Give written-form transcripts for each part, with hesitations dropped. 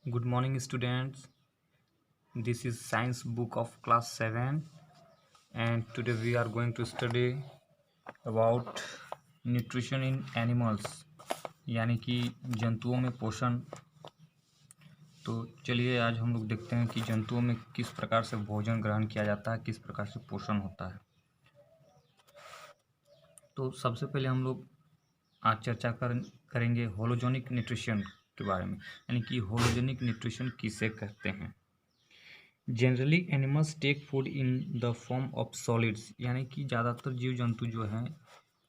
Good morning, students. This is science book of class 7, and today we are going to study about nutrition in animals, यानी कि जंतुओं में पोषण। तो चलिए आज हम लोग देखते हैं कि जंतुओं में किस प्रकार से भोजन ग्रहण किया जाता है, किस प्रकार से पोषण होता है। तो सबसे पहले हम लोग आज चर्चा करेंगे होलोजेनिक न्यूट्रिशन के बारे में, यानी कि होलोजेनिक न्यूट्रिशन किसे कहते हैं। Generally animals take food in the form of solids, यानी कि ज़्यादातर जीव जंतु जो हैं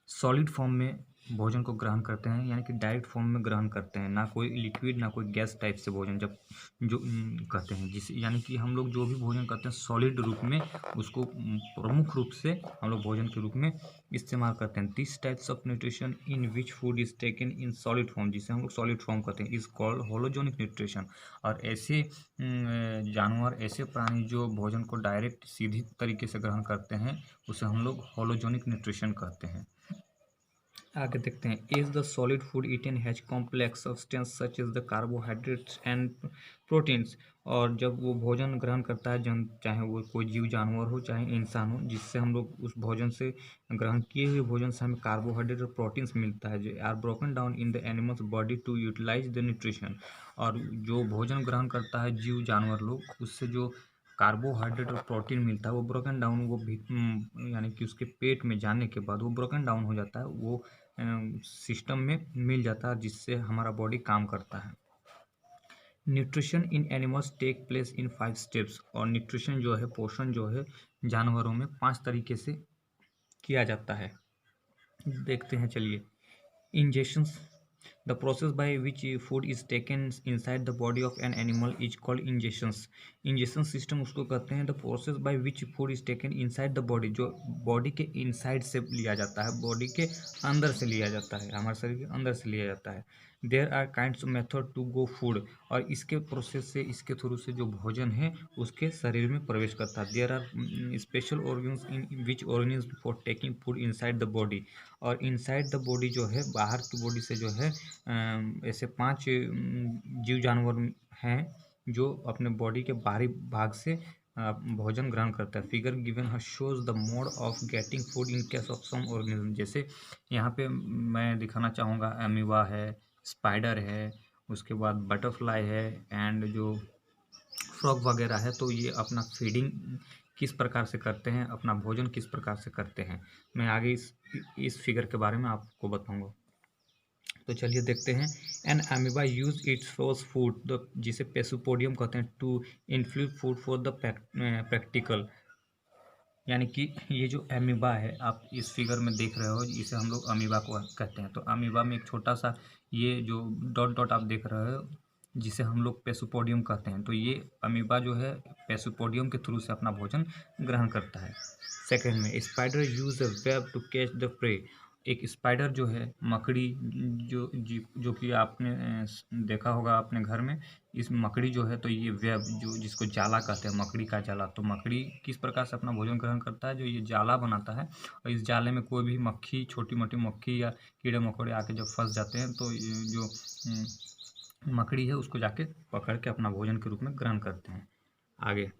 सॉलिड फॉर्म में भोजन को ग्रहण करते हैं, यानी कि डायरेक्ट फॉर्म में ग्रहण करते हैं, ना कोई लिक्विड ना कोई गैस टाइप से भोजन जब जो करते हैं, जिस यानी कि हम लोग जो भी भोजन करते हैं सॉलिड रूप में उसको प्रमुख रूप से हम लोग भोजन के रूप में इस्तेमाल करते हैं। This types of nutrition in which food is taken in solid form, जिसे हम लोग सॉलिड फॉर्म करते हैं, इज कॉल्ड होलोजेनिक न्यूट्रिशन। और ऐसे जानवर, ऐसे प्राणी जो भोजन को डायरेक्ट सीधी तरीके से ग्रहण करते हैं उसे हम लोग होलोजेनिक न्यूट्रिशन कहते हैं। आगे देखते हैं। Is the solid food eaten has complex substance such is the carbohydrates and proteins. और जब वो भोजन ग्रहण करता है चाहे वो कोई जीव जानवर हो चाहे इंसान हो, जिससे हम लोग उस भोजन से ग्रहण किए हुए भोजन से हमें कार्बोहाइड्रेट और प्रोटीन्स मिलता है, जो are broken down in the animals body to utilise the nutrition. और जो भोजन ग्रहण करता है जीव जानवर लोग, उससे जो कार्बोहाइड्रेट और प्रोटीन मिलता है वो ब्रोकन डाउन, वो भी यानी कि उसके पेट में जाने के बाद वो ब्रोकन डाउन हो जाता है, वो सिस्टम में मिल जाता है, जिससे हमारा बॉडी काम करता है। Nutrition in animals take place in 5 steps. और न्यूट्रिशन जो है, पोषण जो है जानवरों में 5 तरीके से किया जाता है। देखते हैं चलिए। Injections, the process by which food is taken inside the body of an animal is called ingestions. Injection system उसको कहते हैं। The process by which food is taken inside the body, जो बॉडी के इनसाइड से लिया जाता है, body के अंदर से लिया जाता है, हमारे शरीर के अंदर से लिया जाता है। There are kinds of method to go food. और इसके प्रोसेस से, इसके थ्रू से जो भोजन है उसके शरीर में प्रवेश करता है। There are special organs in which organs for taking food inside the body. और इनसाइड द बॉडी जो है, बाहर की बॉडी से जो है ऐसे 5 जीव जानवर हैं जो अपने बॉडी के बाहरी भाग से भोजन ग्रहण करता है। Figure given here shows the mode of getting food in case of some organism. जैसे यहाँ पे मैं दिखाना चाहूँगा, अमीबा है, स्पाइडर है, उसके बाद बटरफ्लाई है, एंड जो फ्रॉग वगैरह है। तो ये अपना फीडिंग किस प्रकार से करते हैं, अपना भोजन किस प्रकार से करते हैं, मैं आगे इस फिगर के बारे में आपको बताऊंगा। तो चलिए देखते हैं। An amoeba use its source food, जिसे पेसुपोडियम कहते हैं, to inflow food for the practical. यानी कि ये जो अमीबा है आप इस फिगर में देख रहे हो, इसे हम लोग अमीबा को कहते हैं। तो अमीबा में एक छोटा सा ये जो डॉट डॉट आप देख रहे हो, जिसे हम लोग पेसुपोडियम कहते हैं, तो ये अमीबा जो है पेसुपोडियम के थ्रू से अपना भोजन ग्रहण करता है। सेकंड में, spider use the web two catch the pray. एक स्पाइडर जो है, मकड़ी, जो कि आपने देखा होगा अपने घर में, इस मकड़ी जो है, तो ये वेब जो जिसको जाला कहते हैं, मकड़ी का जाला। तो मकड़ी किस प्रकार से अपना भोजन ग्रहण करता है, जो ये जाला बनाता है, और इस जाले में कोई भी मक्खी, छोटी मोटी मक्खी या कीड़े मकोड़े आके जब फंस जाते हैं, तो ये जो मकड़ी है उसको जाके पकड़ के अपना भोजन के रूप में ग्रहण करते हैं। आगे,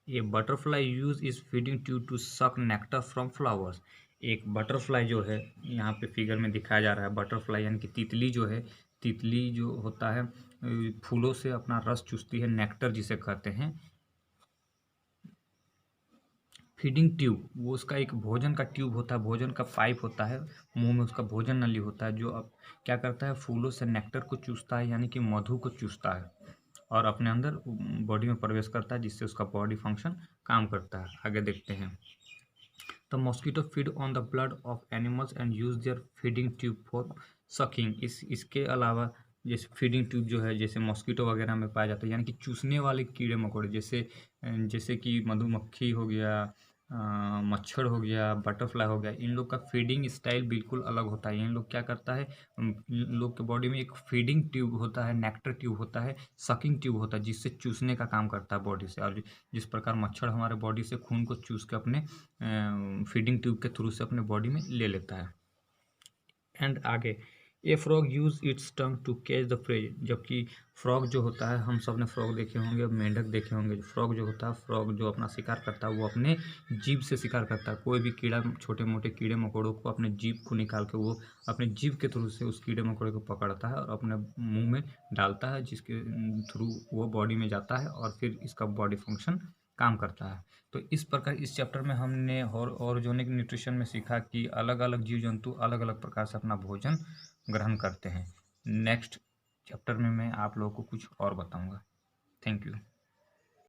ये butterfly use is feeding tube to suck nectar from flowers. एक बटरफ्लाई जो है यहाँ पे फिगर में दिखाया जा रहा है, बटरफ्लाई यानी कि तितली जो है, तितली जो होता है फूलों से अपना रस चूसती है, नेक्टर जिसे कहते हैं। फीडिंग ट्यूब, वो उसका एक भोजन का ट्यूब होता है, भोजन का पाइप होता है, मुंह में उसका भोजन नली होता है, जो अब क्या करता है, फूलों से नेक्टर को चूसता है, यानी कि मधु को चूसता है, और अपने अंदर बॉडी में प्रवेश करता है, जिससे उसका बॉडी फंक्शन काम करता है। आगे देखते हैं। The mosquito feed on the blood of animals and use their feeding tube for sucking. इसके अलावा जैसे फीडिंग ट्यूब जो है, जैसे मॉस्किटो वगैरह में पाया जाता है, यानी कि चूसने वाले कीड़े मकोड़े, जैसे कि मधुमक्खी हो गया, मच्छर हो गया, बटरफ्लाई हो गया, इन लोग का फीडिंग स्टाइल बिल्कुल अलग होता है। इन लोग क्या करता है, इन लोग के बॉडी में एक फीडिंग ट्यूब होता है, नेक्टर ट्यूब होता है, सकिंग ट्यूब होता है, जिससे चूसने का काम करता है बॉडी से। और जिस प्रकार मच्छर हमारे बॉडी से खून को चूस के अपने फीडिंग ट्यूब के थ्रू से अपने बॉडी में ले लेता है। एंड आगे, a frog use its tongue to catch the prey, जबकि फ्रॉग जो होता है, हम सब ने फ्रॉग देखे होंगे, मेंढक देखे होंगे। फ्रॉग जो होता है, फ्रॉग जो अपना शिकार करता है वो अपने जीभ से शिकार करता है। कोई भी कीड़ा, छोटे मोटे कीड़े मकोड़ों को अपने जीभ को निकाल के वो अपने जीभ के थ्रू से उस कीड़े मकोड़े को पकड़ता है और अपने मुंह में डालता है, जिसके थ्रू वो बॉडी में जाता है और फिर इसका बॉडी फंक्शन काम करता है। तो इस प्रकार इस चैप्टर में हमने ऑर्गेनिक न्यूट्रिशन में सीखा कि अलग अलग जीव जंतु अलग अलग प्रकार से अपना भोजन ग्रहण करते हैं। नेक्स्ट चैप्टर में मैं आप लोगों को कुछ और बताऊंगा। Thank you.